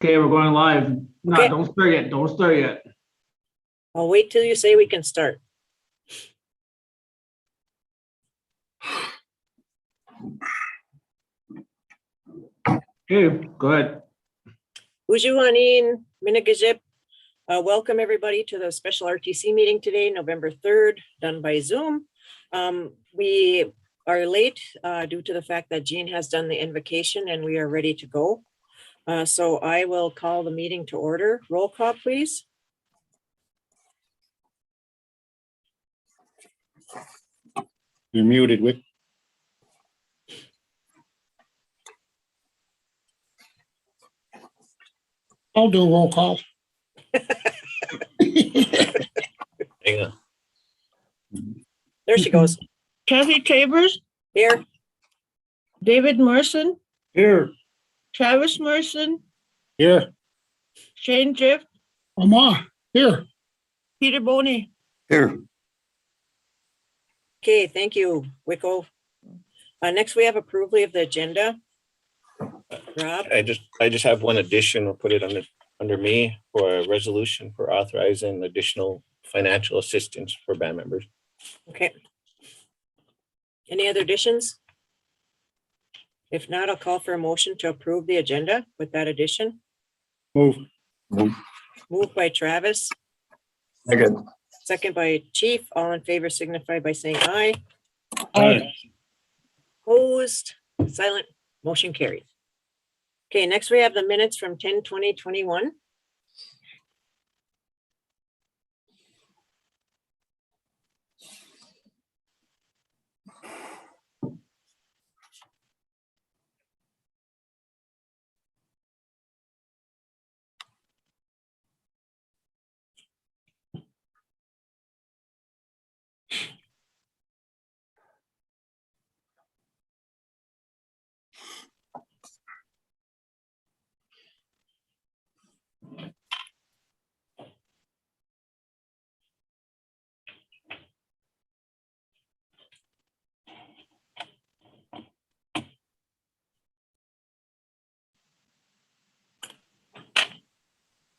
Okay, we're going live. No, Okay. don't start yet. Don't start yet. I'll wait till you say we can start. Okay, go ahead. Ujuanin Minagajip. Welcome everybody to the special RTC meeting today, November 3rd, done by Zoom. We are late due to the fact that Jean has done the invocation and we are ready to go. So I will call the meeting to order. Roll call, please. You're muted, Wick. I'll do a roll call. Hang on. There she goes. Kathy Chavers, Here. David Merson, Here. Travis Merson, Here. Shane Jiff, Omar, here. Peter Boney. Here. Okay, thank you, Wicko. Next, we have approval of the agenda. Rob? I just have one addition. We'll put it under me for a resolution for authorizing additional financial assistance for band members. Okay. Any other additions? If not, I'll call for a motion to approve the agenda with that addition. Move. Moved by Travis, Second. second by Chief. All in favor signify by saying aye. Aye. Opposed, silent, motion carried. Okay, next we have the minutes from 10/20/21.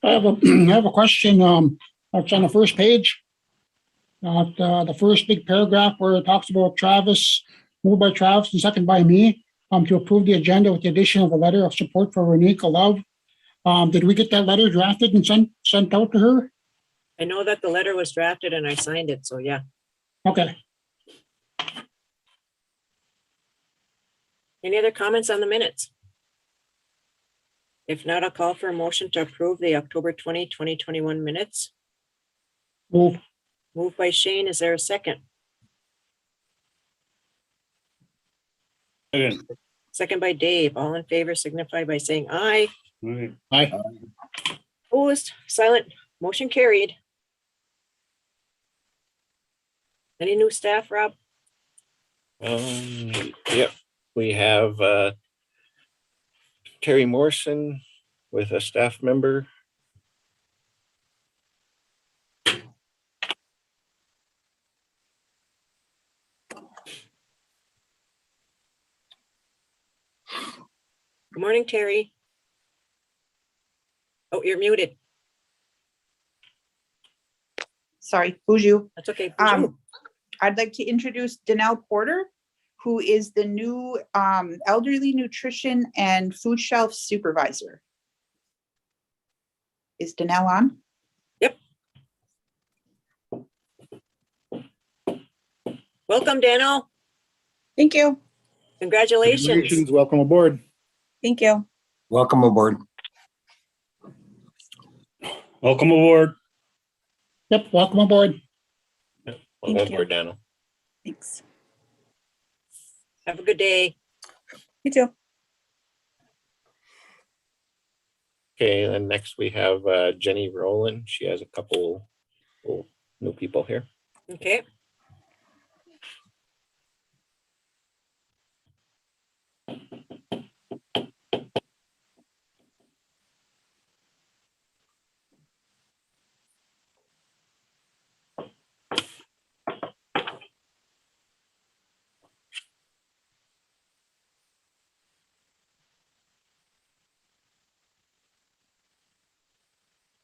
I have a question. It's on the first page. The first big paragraph where it talks about Travis, moved by Travis and second by me, to approve the agenda with the addition of a letter of support for Renika Love. Did we get that letter drafted and sent out to her? I know that the letter was drafted and I signed it, so yeah. Okay. Any other comments on the minutes? If not, I'll call for a motion to approve the October 20/2021 minutes. Move. Moved by Shane. Is there a second? Second. Second by Dave. All in favor signify by saying aye. Aye. Opposed, silent, motion carried. Any new staff, Rob? Yep, we have Terry Morrison with a staff member. Good morning, Terry. Oh, you're muted. Sorry, Buju. That's okay. I'd like to introduce Danelle Porter, who is the new elderly nutrition and food shelf supervisor. Is Danelle on? Yep. Welcome, Daniel. Thank you. Congratulations. Welcome aboard. Thank you. Welcome aboard. Welcome aboard. Yep, welcome aboard. Welcome Thank you. aboard, Daniel. Thanks. Have a good day. You too. Okay, and next we have Jenny Rowland. She has a couple new people here. Okay.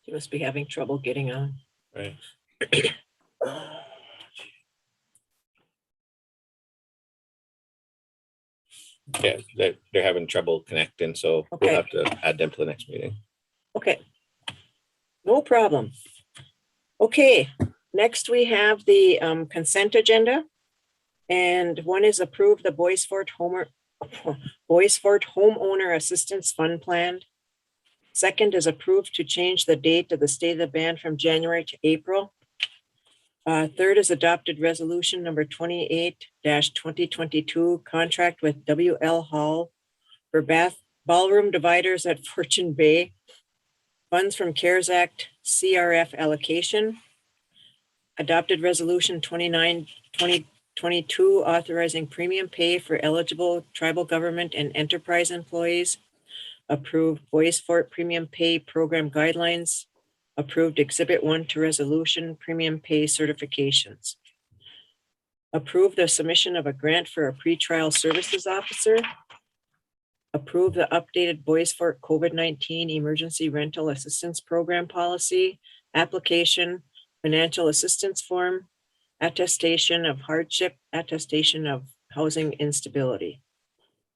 She must be having trouble getting on. Right. Yeah, they're having trouble connecting, so we'll Okay. have to add them to the next meeting. Okay. No problem. Okay, next we have the consent agenda. And one is approve the Boys Fort Homeowner Assistance Fund Plan. Second is approved to change the date of the State of the Band from January to April. Third is adopted resolution number 28-2022, contract with WL Hall for ballroom dividers at Fortune Bay. Funds from CARES Act CRF allocation. Adopted resolution 29-2022, authorizing premium pay for eligible tribal government and enterprise employees. Approved Boys Fort premium pay program guidelines. Approved Exhibit 1 to resolution premium pay certifications. Approved the submission of a grant for a pretrial services officer. Approve the updated Boys Fort COVID-19 emergency rental assistance program policy, application, financial assistance form, attestation of hardship, attestation of housing instability.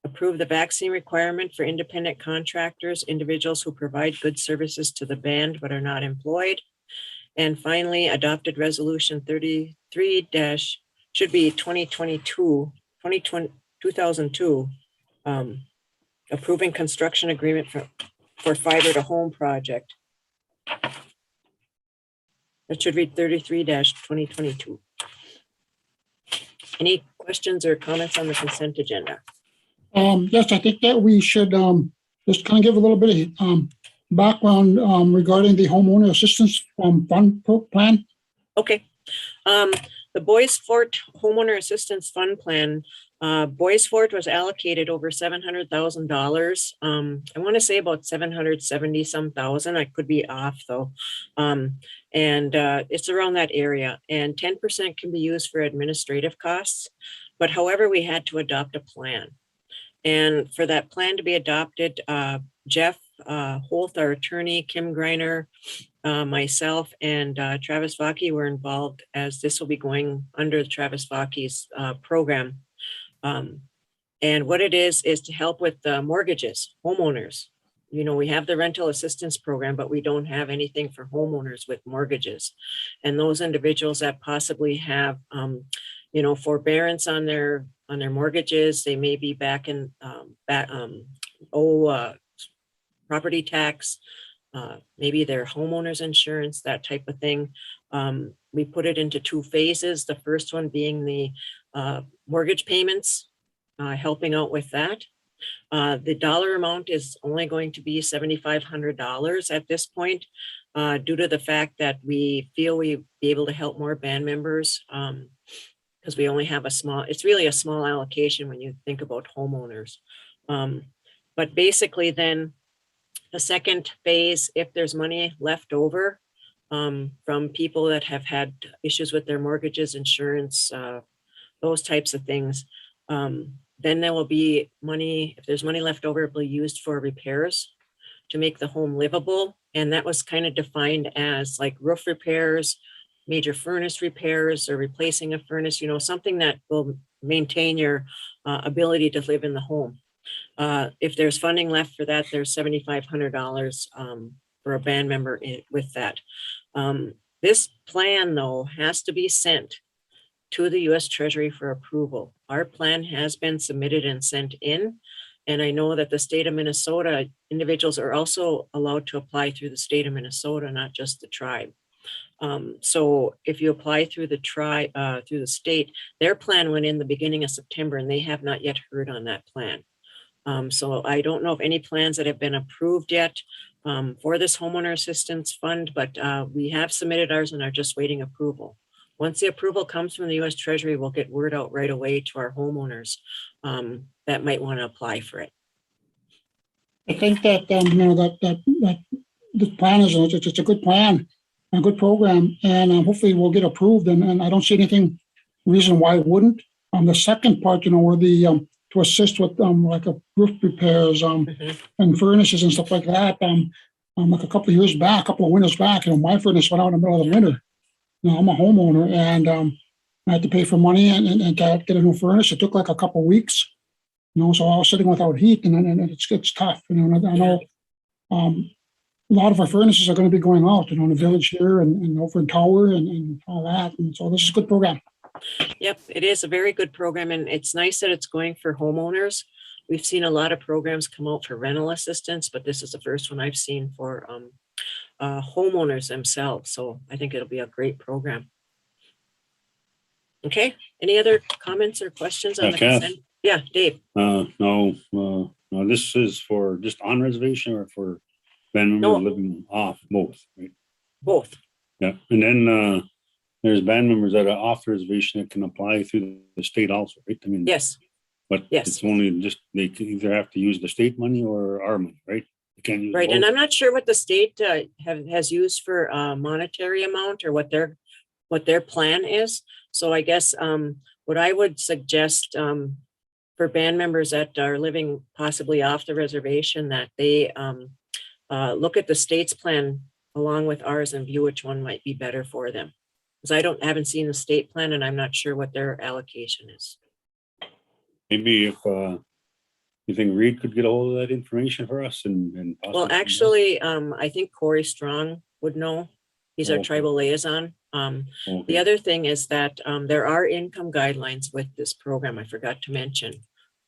Approve the vaccine requirement for independent contractors, individuals who provide good services to the band but are not employed. And finally, adopted resolution 33 should be 2002, approving construction agreement for fiber to home project. That should read 33-2022. Any questions or comments on the consent agenda? Yes, I think that we should just kind of give a little bit of background regarding the homeowner assistance fund plan. Okay. The Boys Fort Homeowner Assistance Fund Plan, Boys Fort was allocated over $700,000. I want to say about 770 some thousand. I could be off though. It's around that area, and 10% can be used for administrative costs. But however, we had to adopt a plan. And for that plan to be adopted, Jeff Holt, our attorney, Kim Greiner, myself, and Travis Vaki were involved, as this will be going under Travis Vaki's program. And what it is to help with mortgages, homeowners. You know, we have the rental assistance program, but we don't have anything for homeowners with mortgages. And those individuals that possibly have, forbearance on their mortgages, they may be back in property tax, maybe their homeowners insurance, that type of thing. We put it into two phases. The first one being the mortgage payments, helping out with that. The dollar amount is only going to be $7,500 at this point, due to the fact that we feel we'll be able to help more band members, because we only have it's really a small allocation when you think about homeowners. But basically then the second phase, if there's money left over from people that have had issues with their mortgages, insurance, those types of things, then there will be money, if there's money left over, it will be used for repairs to make the home livable. And that was kind of defined as like roof repairs, major furnace repairs, or replacing a furnace, something that will maintain your ability to live in the home. If there's funding left for that, there's $7,500 for a band member with that. This plan, though, has to be sent to the U.S. Treasury for approval. Our plan has been submitted and sent in. And I know that the state of Minnesota, individuals are also allowed to apply through the state of Minnesota, not just the tribe. So if you apply through the state, their plan went in the beginning of September, and they have not yet heard on that plan. So I don't know of any plans that have been approved yet for this homeowner assistance fund, but we have submitted ours and are just waiting approval. Once the approval comes from the U.S. Treasury, we'll get word out right away to our homeowners that might want to apply for it. I think that that this plan is it's a good plan, a good program, and hopefully we'll get approved. And I don't see anything reason why it wouldn't. The second part, where the to assist with like roof repairs and furnaces and stuff like that. like a couple of years back, a couple of winters back, my furnace went out in the middle of the winter. I'm a homeowner, and I had to pay for money and to get a new furnace. It took like a couple of weeks, so I was sitting without heat, and it's tough. And I know a lot of our furnaces are going to be going out, in the village here and over in Tower and all that. And so this is a good program. Yep, it is a very good program, and it's nice that it's going for homeowners. We've seen a lot of programs come out for rental assistance, but this is the first one I've seen for homeowners themselves. So I think it'll be a great program. Okay, any other comments or questions on the Kath? consent? Yeah, Dave. No, this is for just on reservation or for band No. members living off, both, right? Both. Yeah, and then there's band members that are off the reservation that can apply through the state also, right? I mean, Yes. but yes. it's only just, they can either have to use the state money or our money, right? They can't use Right, and both. I'm not sure what the state has used for monetary amount or what their plan is. So I guess what I would suggest for band members that are living possibly off the reservation, that they look at the state's plan along with ours and view which one might be better for them. Because I haven't seen the state plan, and I'm not sure what their allocation is. Maybe if you think Reed could get a hold of that information for us and Well, possibly- actually, I think Corey Strong would know. He's our Okay. tribal liaison. Okay. The other thing is that there are income guidelines with this program. I forgot to mention,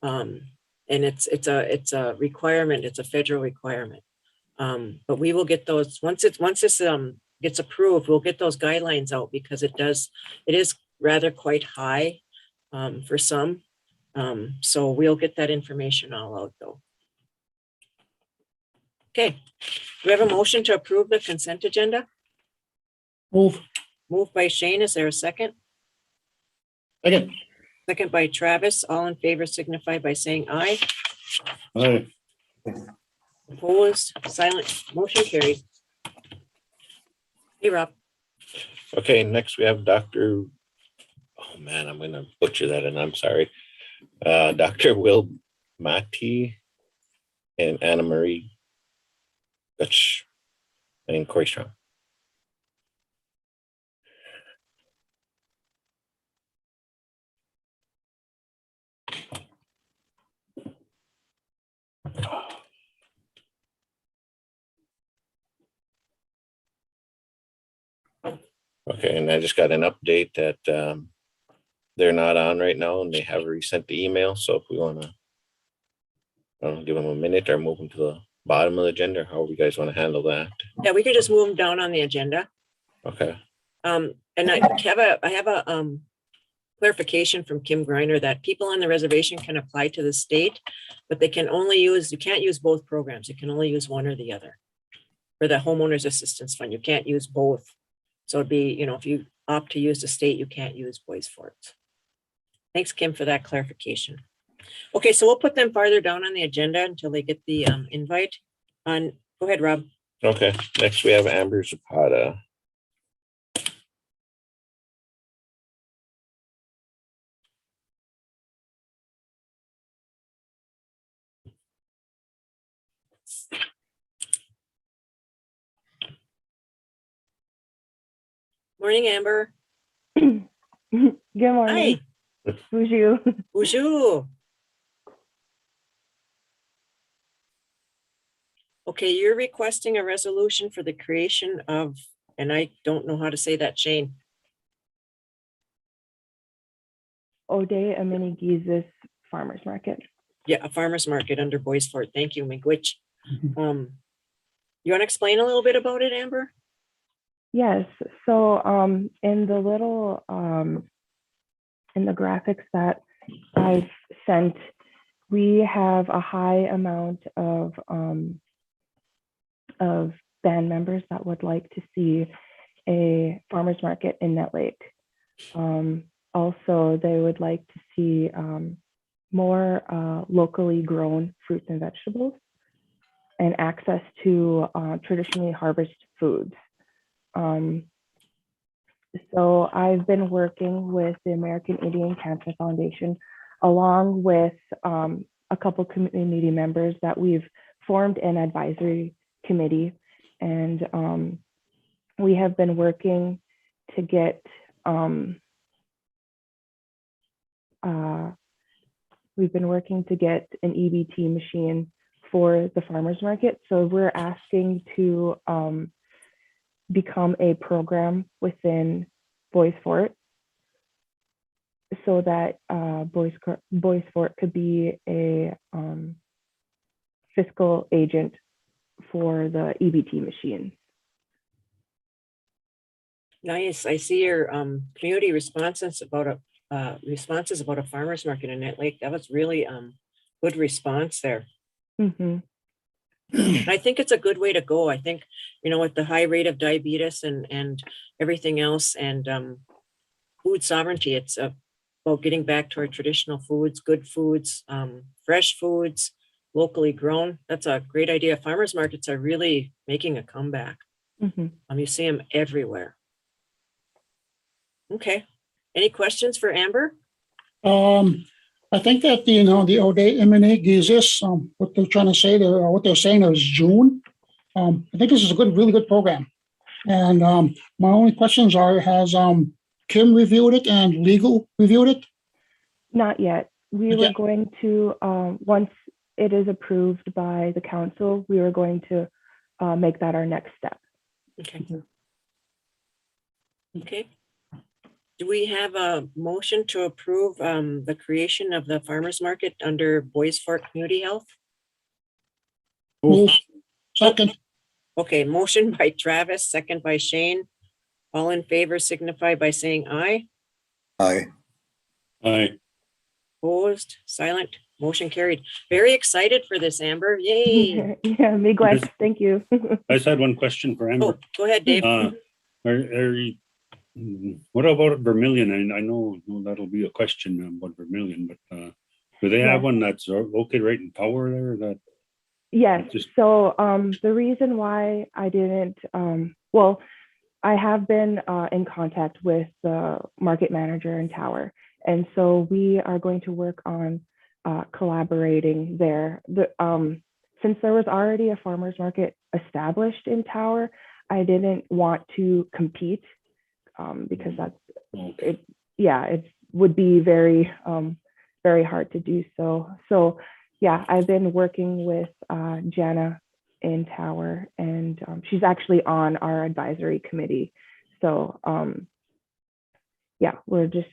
and it's a requirement. It's a federal requirement. But we will get those once this gets approved. We'll get those guidelines out, because it is rather quite high for some. So we'll get that information all out though. Okay, do we have a motion to approve the consent agenda? Move. Moved by Shane. Is there a second? Second. Second by Travis. All in favor signify by saying aye. Aye. Opposed, silent, motion carried. Hey, Rob. Okay, next we have Dr. Oh man, I'm gonna butcher that and I'm sorry. Dr. Will Mati and Anna Marie Dutch and Corey Strong. Okay, and I just got an update that they're not on right now, and they have resent the email. So if we want to give them a minute or move them to the bottom of the agenda, however you guys want to handle that. Yeah, we could just move them down on the agenda. Okay. And I have a clarification from Kim Griner that people on the reservation can apply to the state, but they can only you can't use both programs. You can only use one or the other. For the homeowners assistance fund, you can't use both. So it'd be, if you opt to use the state, you can't use Boys Forts. Thanks, Kim, for that clarification. Okay, so we'll put them farther down on the agenda until they get the invite. Go ahead, Rob. Okay, next we have Amber Zapata. Morning, Amber. Good morning. Hi. Who's you? Bonjour. Okay, you're requesting a resolution for the creation of, and I don't know how to say that, Shane. Ode Aminigizis Farmers Market. Yeah, a farmer's market under Boys Fort. Thank you, Miigwech. You want to explain a little bit about it, Amber? Yes. So in the little in the graphics that I've sent, we have a high amount of band members that would like to see a farmers market in Nett Lake. Also, they would like to see more locally grown fruits and vegetables and access to traditionally harvested foods. So I've been working with the American Indian Cancer Foundation, along with a couple community members that we've formed an advisory committee, and we have been working to get an EBT machine for the farmers market. So we're asking to become a program within Boys Fort, so that Boys Fort could be a fiscal agent for the EBT machine. Nice. I see your community responses about a farmer's market in Net Lake. That was really good response there. Mm-hmm. I think it's a good way to go. I think, with the high rate of diabetes and everything else, and food sovereignty, it's about getting back to our traditional foods, good foods, fresh foods, locally grown. That's a great idea. Farmers markets are really making a comeback. Mm-hmm. You see them everywhere. Okay. Any questions for Amber? I think that, the O'Day M&A gives us, what they're trying to say there, or what they're saying there is June. I think this is a really good program. And my only questions are, has Kim reviewed it and legal reviewed it? Not yet. We Okay. were going to, once it is approved by the council, we were going to make that our next step. Okay. Okay. Do we have a motion to approve the creation of the farmers market under Boys Fort Community Health? Move. Second. Okay, motion by Travis, second by Shane. All in favor signify by saying aye. Aye. Aye. Opposed, silent, motion carried. Very excited for this, Amber. Yay. Yeah, Miigwech, thank you. I just had one question for Oh, Amber. go ahead, Dave. What about Vermilion? And I know that'll be a question about Vermilion, but do they have Yeah. one that's located right in Power there? That Yes. Just- So the reason why I didn't, I have been in contact with the market manager in Tower. And so we are going to work on collaborating there. Since there was already a farmer's market established in Tower, I didn't want to compete because that's, okay. it would be very, very hard to do so. So yeah, I've been working with Jana in Tower, and she's actually on our advisory committee. So yeah, we'll just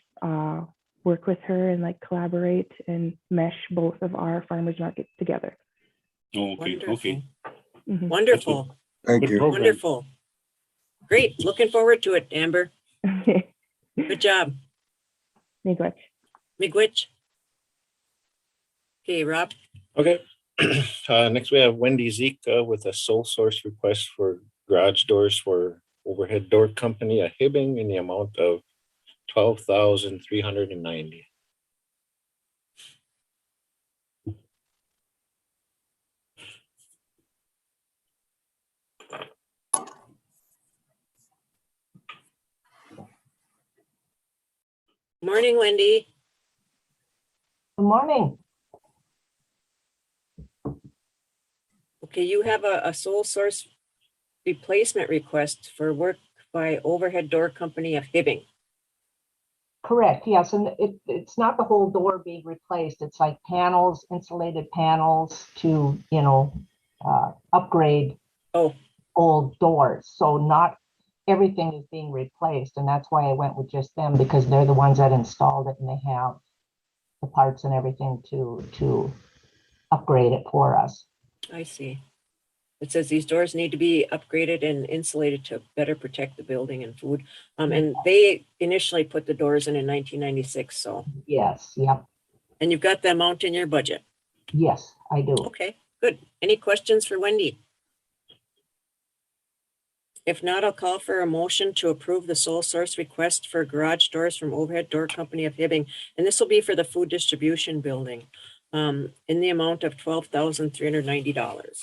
work with her and collaborate and mesh both of our farmers markets together. Okay. Wonderful. Okay. Mhm. Wonderful. Thank Good you. program. Wonderful. Great. Looking forward to it, Amber. Okay. Good job. Miigwech. Miigwech. Okay, Rob. Okay. Next, we have Wendy Zeke with a sole source request for garage doors for overhead door company at Hibbing in the amount of $12,390. Morning, Wendy. Good morning. Okay, you have a sole source replacement request for work by overhead door company of Hibbing. Correct, yes, and it's not the whole door being replaced. It's like panels, insulated panels to, upgrade Oh, old doors. So not everything is being replaced, and that's why I went with just them, because they're the ones that installed it and they have the parts and everything to upgrade it for us. I see. It says these doors need to be upgraded and insulated to better protect the building and food. And they initially put the doors in 1996. So, Yes, yep, and you've got the amount in your budget. yes, I do. Okay, good. Any questions for Wendy? If not, I'll call for a motion to approve the sole source request for garage doors from Overhead Door Company of Hibbing. And this will be for the food distribution building in the amount of $12,390.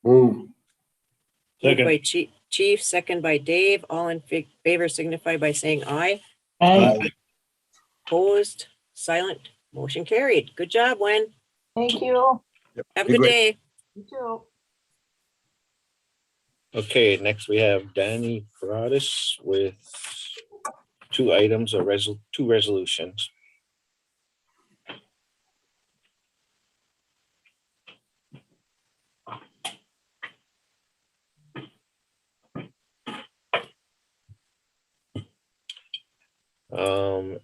Move. Moved Second. by Chief, second by Dave. All in favor signify by saying aye. Aye. Opposed, silent, motion carried. Good job, Wen. Thank you. Have a good day. You too. Okay, next we have Danny Paradas with two items of two resolutions.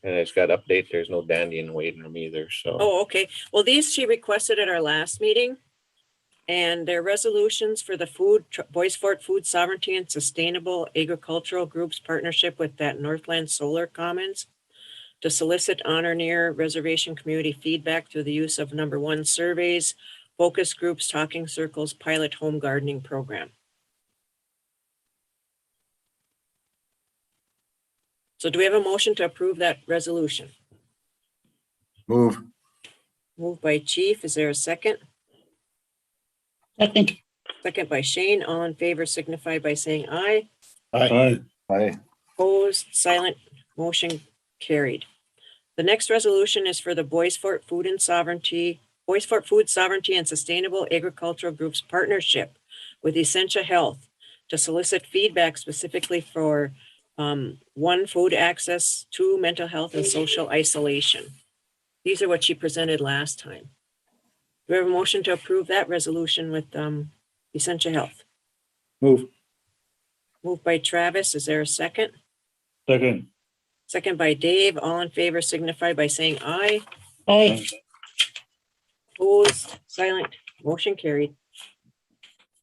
And it's got update. There's no Danny in the waiting room either, so. Oh, okay. Well, these she requested at our last meeting. And they're resolutions for the Bois Forte Food Sovereignty and Sustainable Agricultural Groups partnership with that Northland Solar Commons to solicit on or near reservation community feedback through the use of #1 surveys, focus groups, talking circles, pilot home gardening program. So do we have a motion to approve that resolution? Move. Moved by Chief. Is there a second? Second. Second by Shane. All in favor signify by saying aye. Aye. Aye. Opposed, silent, motion carried. The next resolution is for the Bois Forte Food Sovereignty and Sustainable Agricultural Groups partnership with Essentia Health to solicit feedback specifically for 1, food access, 2, mental health and social isolation. These are what she presented last time. Do we have a motion to approve that resolution with Essentia Health? Move. Moved by Travis. Is there a second? Second. Second by Dave. All in favor signify by saying aye. Aye. Opposed, silent, motion carried.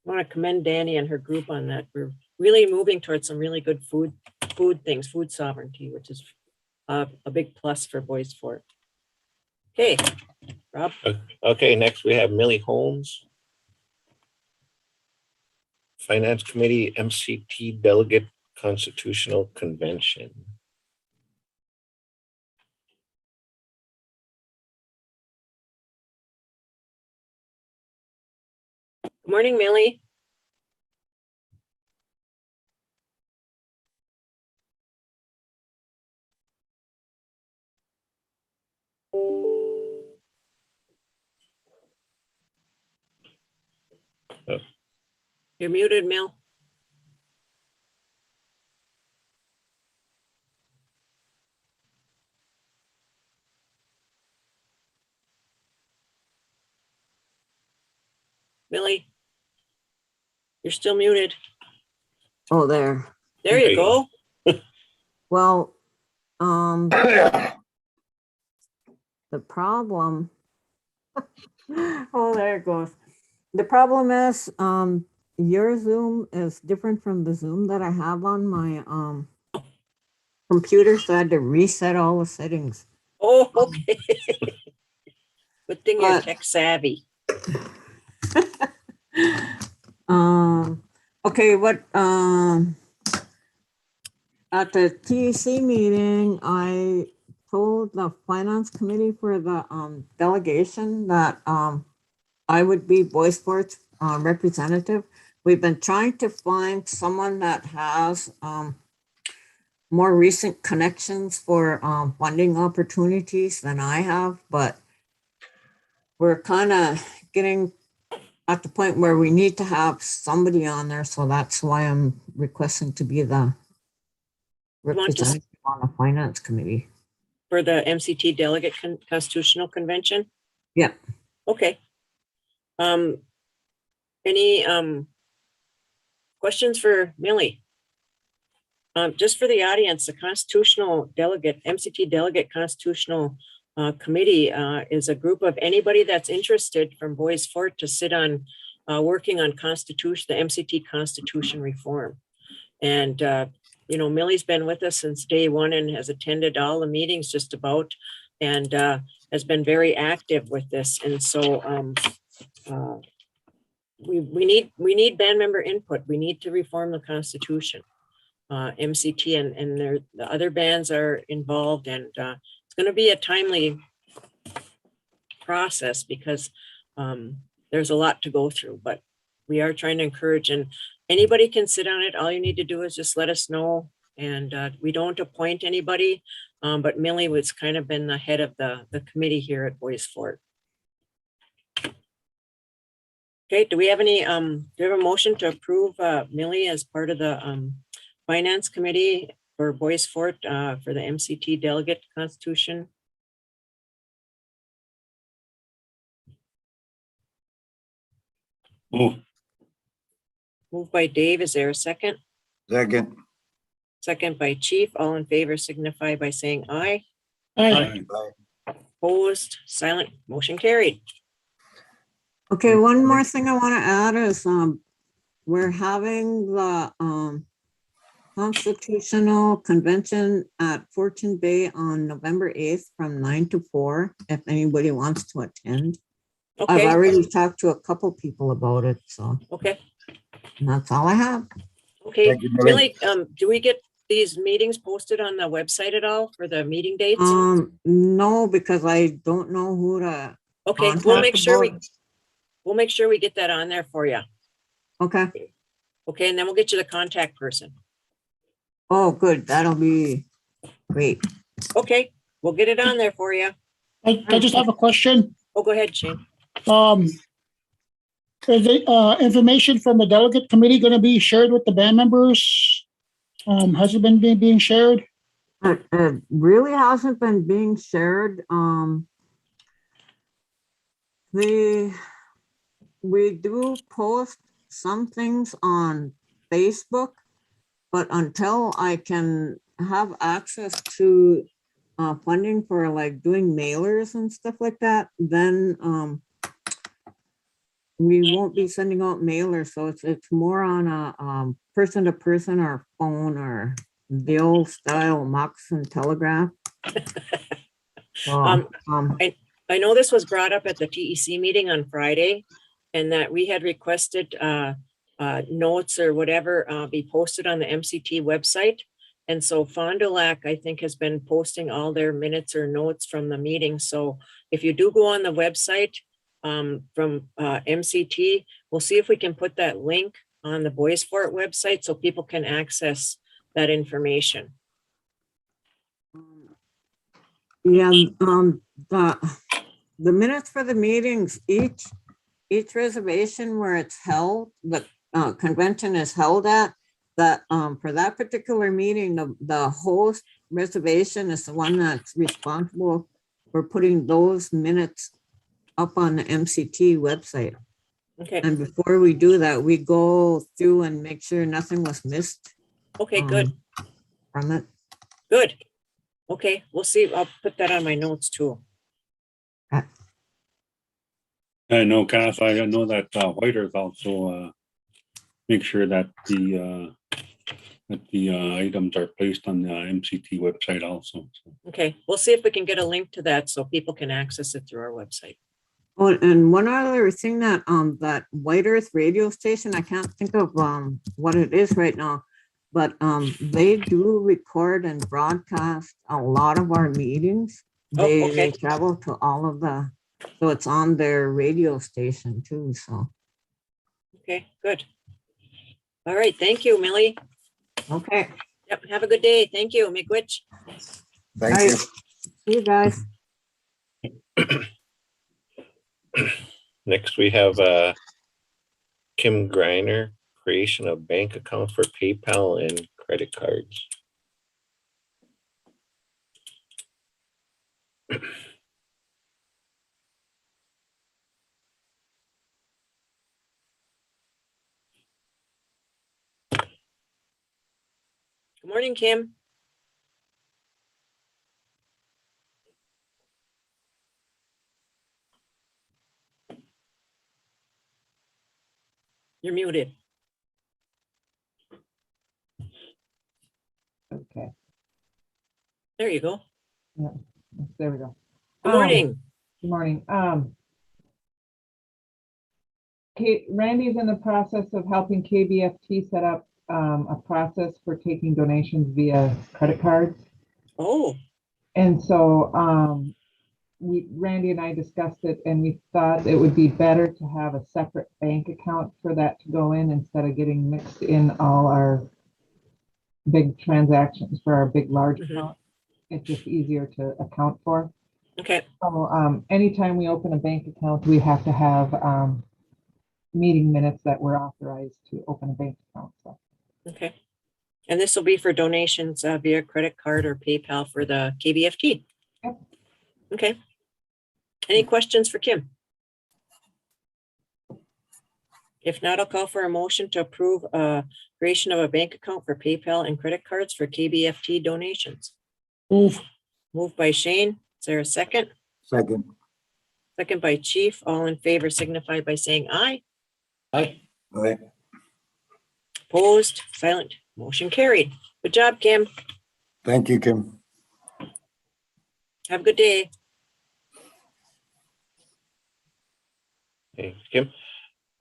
I want to commend Danny and her group on that. We're really moving towards some really good food things, food sovereignty, which is a big plus for Bois Forte. Okay, Rob. Okay, next we have Millie Holmes. Finance Committee, MCT Delegate Constitutional Convention. Good morning, Millie. You're muted, Mil. Millie, you're still muted. Oh, there. There you go. Well, the problem, oh, there it goes. The problem is, your Zoom is different from the Zoom that I have on my, computer, so I had to reset all the settings. Oh, okay. Good thing you're But- tech savvy. Okay, at the TEC meeting, I told the finance committee for the, delegation that, I would be Bois Forte's, representative. We've been trying to find someone that has, more recent connections for, funding opportunities than I have, but we're kind of getting at the point where we need to have somebody on there, so that's why I'm requesting to be the want to- representative on the finance committee. For the MCT Delegate Constitutional Convention? Yeah. Okay. Any questions for Millie? Just for the audience, the Constitutional Delegate, MCT Delegate Constitutional Committee is a group of anybody that's interested from Bois Forte to sit on working on Constitution, the MCT Constitution reform. And you know, Millie's been with us since day one and has attended all the meetings just about, and has been very active with this. And so we need band member input. We need to reform the Constitution. MCT and the other bands are involved, and it's going to be a timely process because there's a lot to go through, but we are trying to encourage, and anybody can sit on it. All you need to do is just let us know, and we don't appoint anybody, but Millie was kind of been the head of the committee here at Bois Forte. Okay, do we have any, do we have a motion to approve Millie as part of the Finance Committee for Boys Fort for the MCT Delegate Constitution? Oh, Moved by Dave, is there a second? Second. Second by Chief, all in favor signify by saying aye. Aye. Opposed, silent, motion carried. Okay, one more thing I want to add is, we're having the, Constitutional Convention at Fortune Bay on November 8th from 9 to 4, if anybody wants to attend. I've Okay, already talked to a couple people about it, so okay, that's all I have. okay. Thank you, Millie. Millie, do we get these meetings posted on the website at all for the meeting dates? No, because I don't know who to Okay, we'll contact make sure about. we'll make sure we get that on there for you. Okay. Okay, and then we'll get you the contact person. Oh, good. That'll be great. Okay, we'll get it on there for you. I just have a question. Oh, go ahead, Shane. Is the information from the delegate committee going to be shared with the band members? Has it been being shared? It really hasn't been being shared. We do post some things on Facebook, but until I can have access to funding for like doing mailers and stuff like that, then we won't be sending out mailers. So it's more on a person to person or phone or the old style Moxon telegraph. So, I know this was brought up at the TEC meeting on Friday, and that we had requested notes or whatever be posted on the MCT website. And so Fond du Lac, I think, has been posting all their minutes or notes from the meeting. So if you do go on the website from MCT, we'll see if we can put that link on the Boys Fort website so people can access that information. yeah, the minutes for the meetings, each reservation where it's held, the convention is held at, that for that particular meeting, the host reservation is the one that's responsible for putting those minutes up on the MCT website. Okay, And before we do that, we go through and make sure nothing was missed okay, good, from it. good. Okay, we'll see. I'll put that on my notes too. I know, Kath, I know that White Earth also make sure that the items are placed on the MCT website also. So. Okay, we'll see if we can get a link to that so people can access it through our website. Oh, and one other thing that that White Earth radio station, I can't think of what it is right now, but they do record and broadcast a lot of our meetings. They, okay. they travel to all of the, so it's on their radio station too. So Okay, good. All right, thank you, Millie. okay, Yep, have a good day. Thank you, Miigwech. Thank you. see you guys. Next, we have Kim Greiner, creation of bank account for PayPal and credit cards. Good morning, Kim. You're muted. Okay, There you go. there we go. Good morning. Good morning. Randy's in the process of helping KBFT set up a process for taking donations via credit cards. Oh, And so Randy and I discussed it, and we thought it would be better to have a separate bank account for that to go in instead of getting mixed in all our big transactions for our big, large account. It's just easier to account for. okay. So anytime we open a bank account, we have to have meeting minutes that we're authorized to open a bank account. So Okay. And this will be for donations via credit card or PayPal for the KBFT. Yep. Okay. Any questions for Kim? If not, I'll call for a motion to approve creation of a bank account for PayPal and credit cards for KBFT donations. Move. Moved by Shane. Is there a second? Second. Second by Chief. All in favor signify by saying aye. Aye. Aye. Opposed, silent, motion carried. Good job, Kim. Thank you, Kim. Have a good day. Okay, Kim.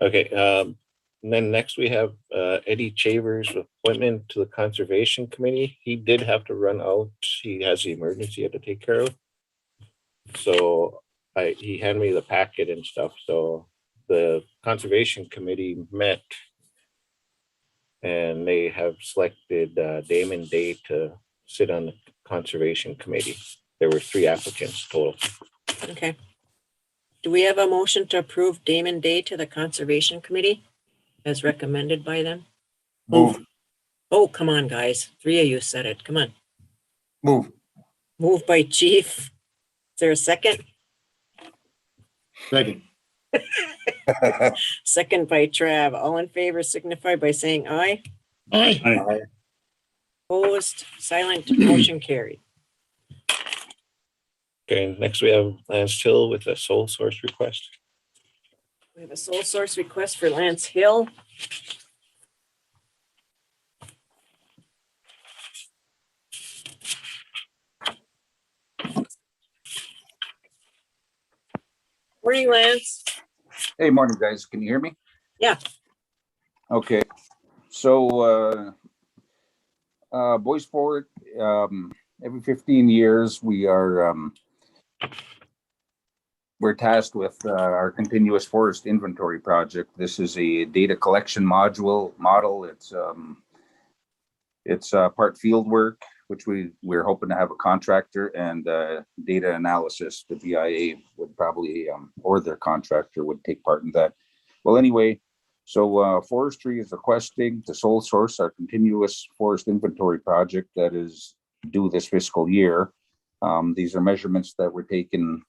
Okay, and then next we have Eddie Chavers' appointment to the Conservation Committee. He did have to run out. He has the emergency he had to take care of. So he handed me the packet and stuff. So the Conservation Committee met and they have selected Damon Day to sit on the Conservation Committee. There were 3 applicants total. Okay. Do we have a motion to approve Damon Day to the Conservation Committee as recommended by them? Move. Oh, come on, guys. 3 of you said it. Come on. Move. Moved by Chief. Is there a second? Second. Second by Trav. All in favor signify by saying aye. Aye. Aye. Opposed, silent, motion carried. Okay, next we have Lance Till with a sole source request. We have a sole source request for Lance Hill. Morning, Lance. Hey, morning, guys. Can you hear me? Yeah. Okay. So, Boys Forward, every 15 years, we're tasked with our continuous forest inventory project. This is a data collection model. It's part field work, which we're hoping to have a contractor, and data analysis. The BIA would probably, or their contractor would take part in that. Well, anyway, so forestry is requesting to sole source our continuous forest inventory project that is due this fiscal year. These are measurements that were taken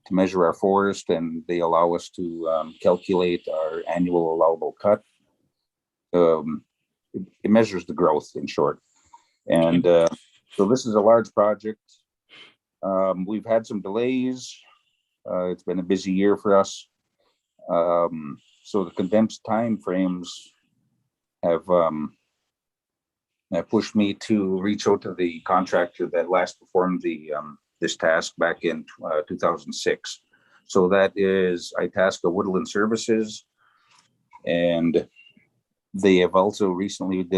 to measure our forest, and they allow us to calculate our annual allowable cut. It measures the growth, in short. And so this is a large project. We've had some delays. It's been a busy year for us. So the condensed time frames have pushed me to reach out to the contractor that last performed this task back in 2006. So that is Itasca Woodland Services, and they have also recently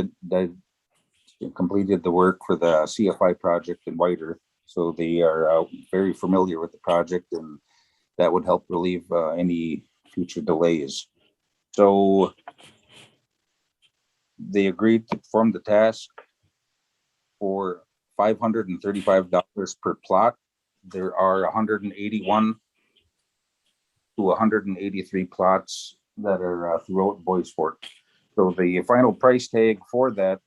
completed the work for the CFI project in Whiter. So they are very familiar with the project, and that would help relieve any future delays. So they agreed to perform the task for $535 per plot. There are 181 to 183 plots that are throughout Bois Forte. So the final price tag for that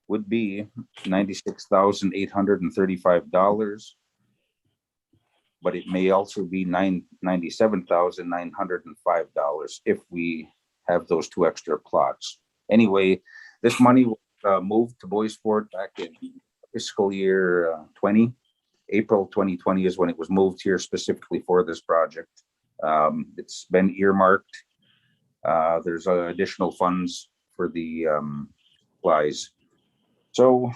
would be $96,835, but it may also be $97,905 if we have those 2 extra plots. Anyway, this money moved to Bois Forte back in fiscal year 20. April 2020 is when it was moved here specifically for this project. It's been earmarked. There's additional funds for the supplies. So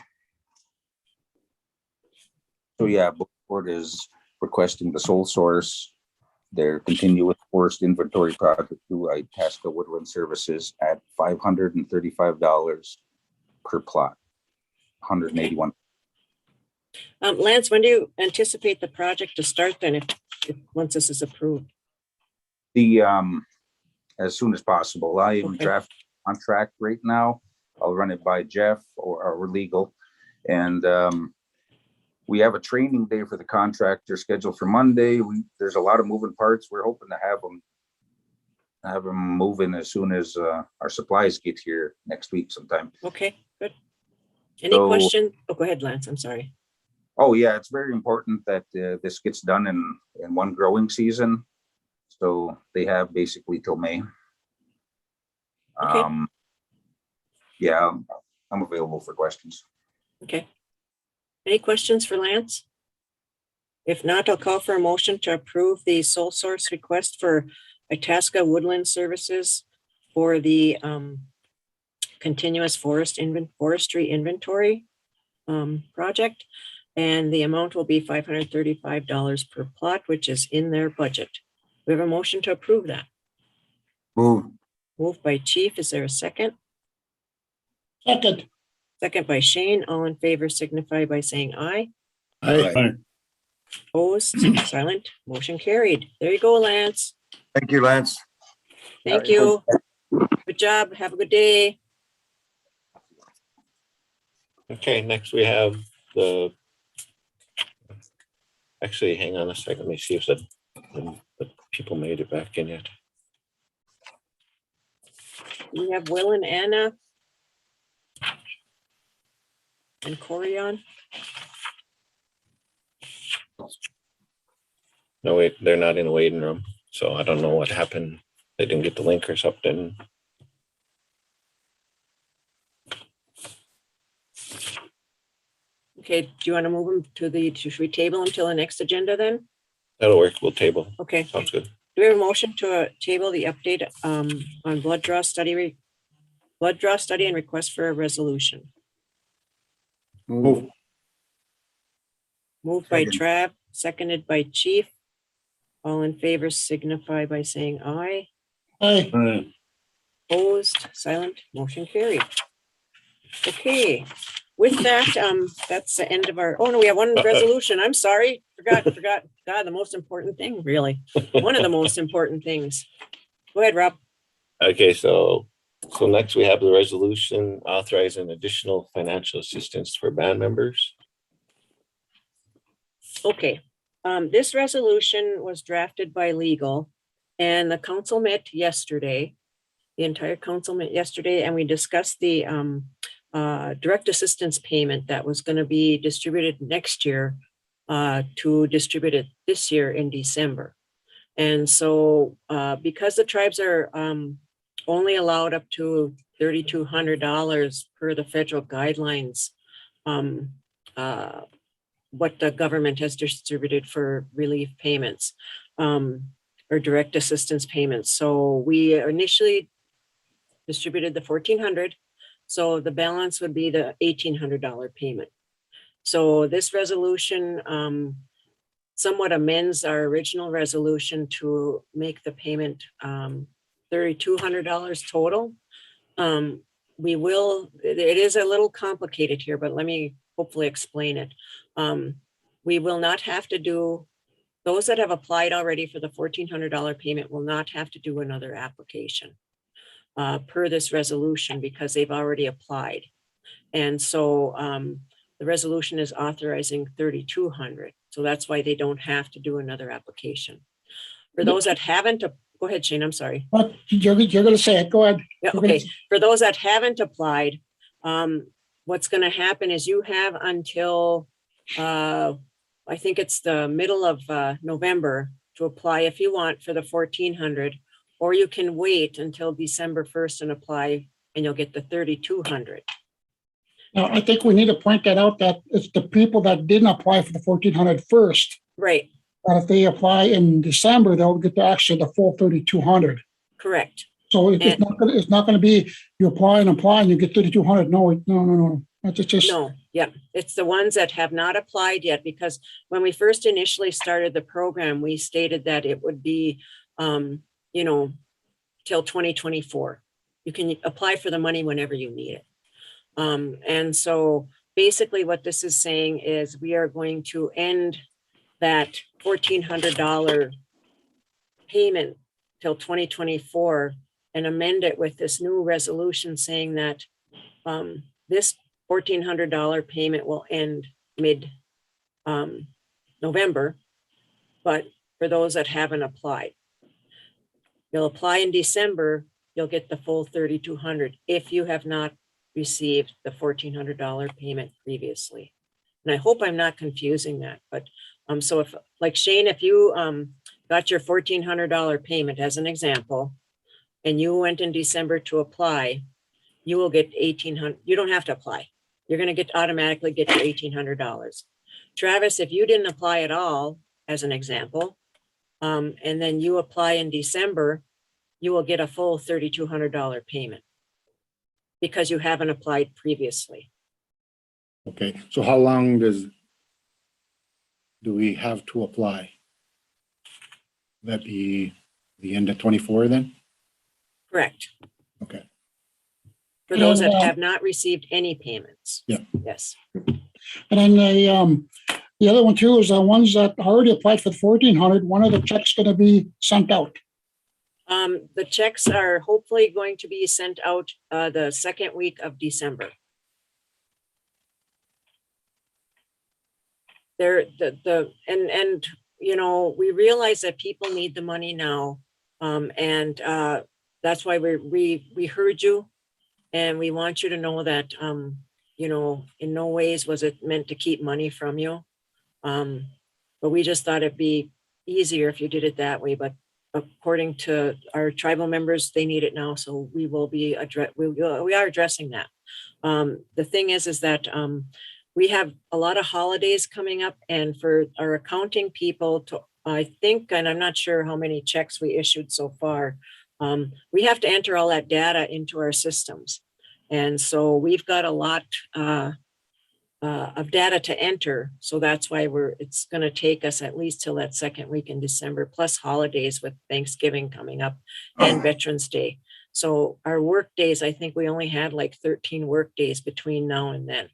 yeah, Bois Forte is requesting the sole source, their continuous forest inventory project through Itasca Woodland Services at $535 per plot, 181. Lance, when do you anticipate the project to start then, if once this is approved? As soon as possible. I am drafting a contract right now. I'll run it by Jeff or our legal. And we have a training day for the contractor scheduled for Monday. There's a lot of moving parts. We're hoping to have them have them moving as soon as our supplies get here next week sometime. Okay, good. Any So- question? Oh, go ahead, Lance. I'm sorry. Oh, yeah, it's very important that this gets done in one growing season. So they have basically till May. Okay. Yeah, I'm available for questions. Okay. Any questions for Lance? If not, I'll call for a motion to approve the sole source request for Itasca Woodland Services for the continuous forestry inventory project. And the amount will be $535 per plot, which is in their budget. We have a motion to approve that. Move. Moved by Chief. Is there a second? Second. Second by Shane. All in favor signify by saying aye. Aye. Opposed, silent, motion carried. There you go, Lance. Thank you, Lance. Thank you. Good job. Have a good day. Okay, next we have the. Actually, hang on a second. Let me see if the people made it back in yet. We have Will and Anna. And Corey on. No, wait, they're not in the waiting room, so I don't know what happened. They didn't get the link or something. Okay, do you want to move them to should we table them till the next agenda then? That'll work. We'll table. Okay. Sounds good. Do we have a motion to table the update on blood draw study and request for a resolution? Move. Moved by Second. Trav, seconded by Chief. All in favor signify by saying aye. Aye. Aye. Opposed, silent, motion carried. Okay, with that, that's the end of our, oh no, we have one resolution. I'm sorry, forgot. God, the most important thing, really. One of the most important things. Go ahead, Rob. Okay, so next we have the resolution authorizing additional financial assistance for band members. Okay, this resolution was drafted by legal and the council met yesterday. The entire council met yesterday and we discussed the direct assistance payment that was going to be distributed next year to distribute it this year in December. And so because the tribes are only allowed up to $3,200 per the federal guidelines, what the government has distributed for relief payments or direct assistance payments. So we initially distributed the $1,400. So the balance would be the $1,800 payment. So this resolution somewhat amends our original resolution to make the payment $3,200 total. It is a little complicated here, but let me hopefully explain it. We will not have to do, those that have applied already for the $1,400 payment will not have to do another application per this resolution because they've already applied. And so the resolution is authorizing $3,200. So that's why they don't have to do another application. For those that haven't, go ahead, Shane, I'm sorry. But you're going to say it. Go ahead. Yeah, okay, for those that haven't applied, what's going to happen is you have until, I think it's the middle of November to apply if you want for the $1,400, or you can wait until December 1st and apply and you'll get the $3,200. Now, I think we need to point that out that it's the people that didn't apply for the 1,400 first. Right, That if they apply in December, they'll get the full 3,200. correct. So it's not going to be you apply and you get 3,200. No. That's just No, yeah, it's the ones that have not applied yet, because when we first initially started the program, we stated that it would be, till 2024. You can apply for the money whenever you need it. And so basically what this is saying is we are going to end that $1,400 payment till 2024 and amend it with this new resolution saying that this $1,400 payment will end mid-November, but for those that haven't applied. You'll apply in December, you'll get the full 3,200 if you have not received the $1,400 payment previously. And I hope I'm not confusing that, but so if, like Shane, if you got your $1,400 payment as an example, and you went in December to apply, you will get 1,800. You don't have to apply. You're going to automatically get your $1,800. Travis, if you didn't apply at all, as an example, and then you apply in December, you will get a full $3,200 payment because you haven't applied previously. Okay, so how long do we have to apply? That be the end of 24 then? Correct. Okay. For those that And, have not received any payments. Yeah. Yes. And then the other one too is the ones that already applied for the 1,400, one of the checks gonna be sent out. The checks are hopefully going to be sent out the second week of December. And you know, we realize that people need the money now. And that's why we heard you, and we want you to know that, you know, in no ways was it meant to keep money from you. But we just thought it'd be easier if you did it that way. But according to our tribal members, they need it now. So we will be we are addressing that. The thing is that we have a lot of holidays coming up, and for our accounting people to, I think, and I'm not sure how many checks we issued so far, we have to enter all that data into our systems. And so we've got a lot of data to enter. So that's why it's going to take us at least till that second week in December, plus holidays with Thanksgiving coming up and Veterans Day. So our work days, I think we only had like 13 work days between now and then.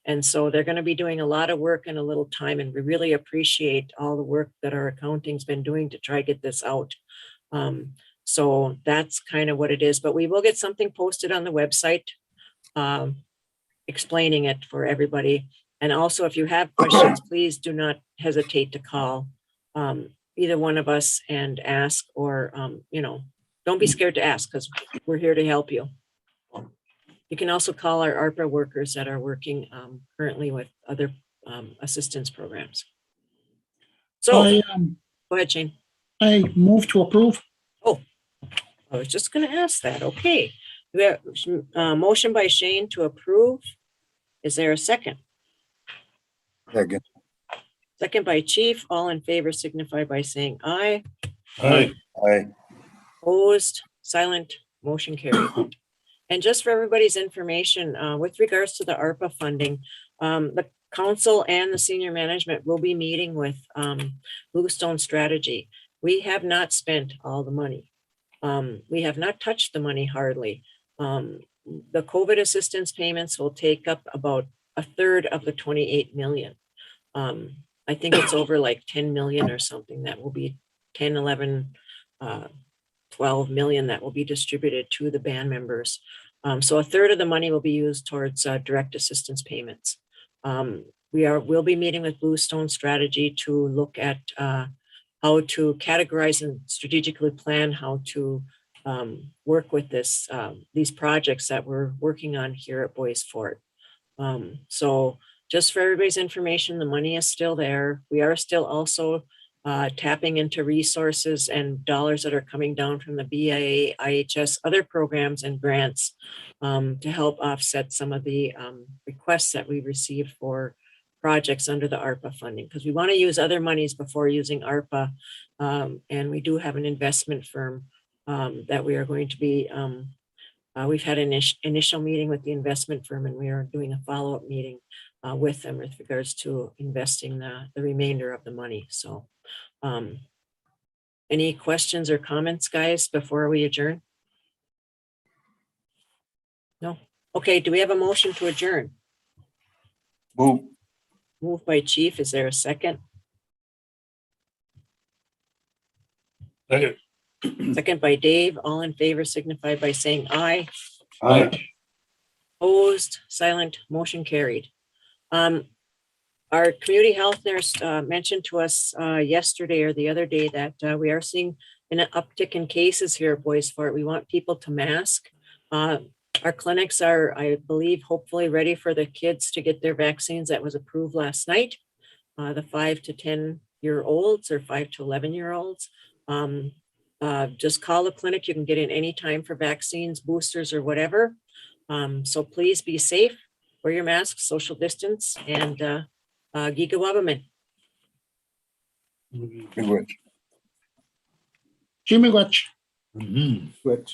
And so they're going to be doing a lot of work in a little time. And we really appreciate all the work that our accounting's been doing to try to get this out. So that's kind of what it is. But we will get something posted on the website explaining it for everybody. And also, if you have questions, please do not hesitate to call either one of us and ask, or, you know, don't be scared to ask, because we're here to help you. You can also call our ARPA workers that are working currently with other assistance programs. So go ahead, Shane. I move to approve. Oh, I was just going to ask that. Okay. We have a motion by Shane to approve. Is there a second? Second. Second by Chief. All in favor signify by saying aye. Aye. Aye. Opposed, silent, motion carried. And just for everybody's information, with regards to the ARPA funding, the council and the senior management will be meeting with Bluestone Strategy. We have not spent all the money. We have not touched the money hardly. The COVID assistance payments will take up about a third of the 28 million. I think it's over like 10 million or something that will be 10, 11, 12 million that will be distributed to the band members. So a third of the money will be used towards direct assistance payments. We'll be meeting with Bluestone Strategy to look at how to categorize and strategically plan how to work with these projects that we're working on here at Boys Fort. So just for everybody's information, the money is still there. We are still also tapping into resources and dollars that are coming down from the BIA, IHS, other programs and grants to help offset some of the requests that we received for projects under the ARPA funding, because we want to use other monies before using ARPA. And we do have an investment firm that we are going to be, we've had an initial meeting with the investment firm, and we are doing a follow-up meeting with them with regards to investing the remainder of the money. So any questions or comments, guys, before we adjourn? No? Okay, do we have a motion to adjourn? Move. Moved by Chief. Is there a second? Second. Second by Dave. All in favor signify by saying aye. Aye. Opposed, silent, motion carried. Our community health nurse mentioned to us yesterday or the other day that we are seeing an uptick in cases here at Boys Fort. We want people to mask. Our clinics are, I believe, hopefully ready for the kids to get their vaccines that was approved last night. The 5 to 10-year-olds or 5 to 11-year-olds. Just call the clinic. You can get in anytime for vaccines, boosters, or whatever. So please be safe, wear your mask, social distance, and Giga Wabaman. Good. Jimmy Gwitch. Mhm. Good.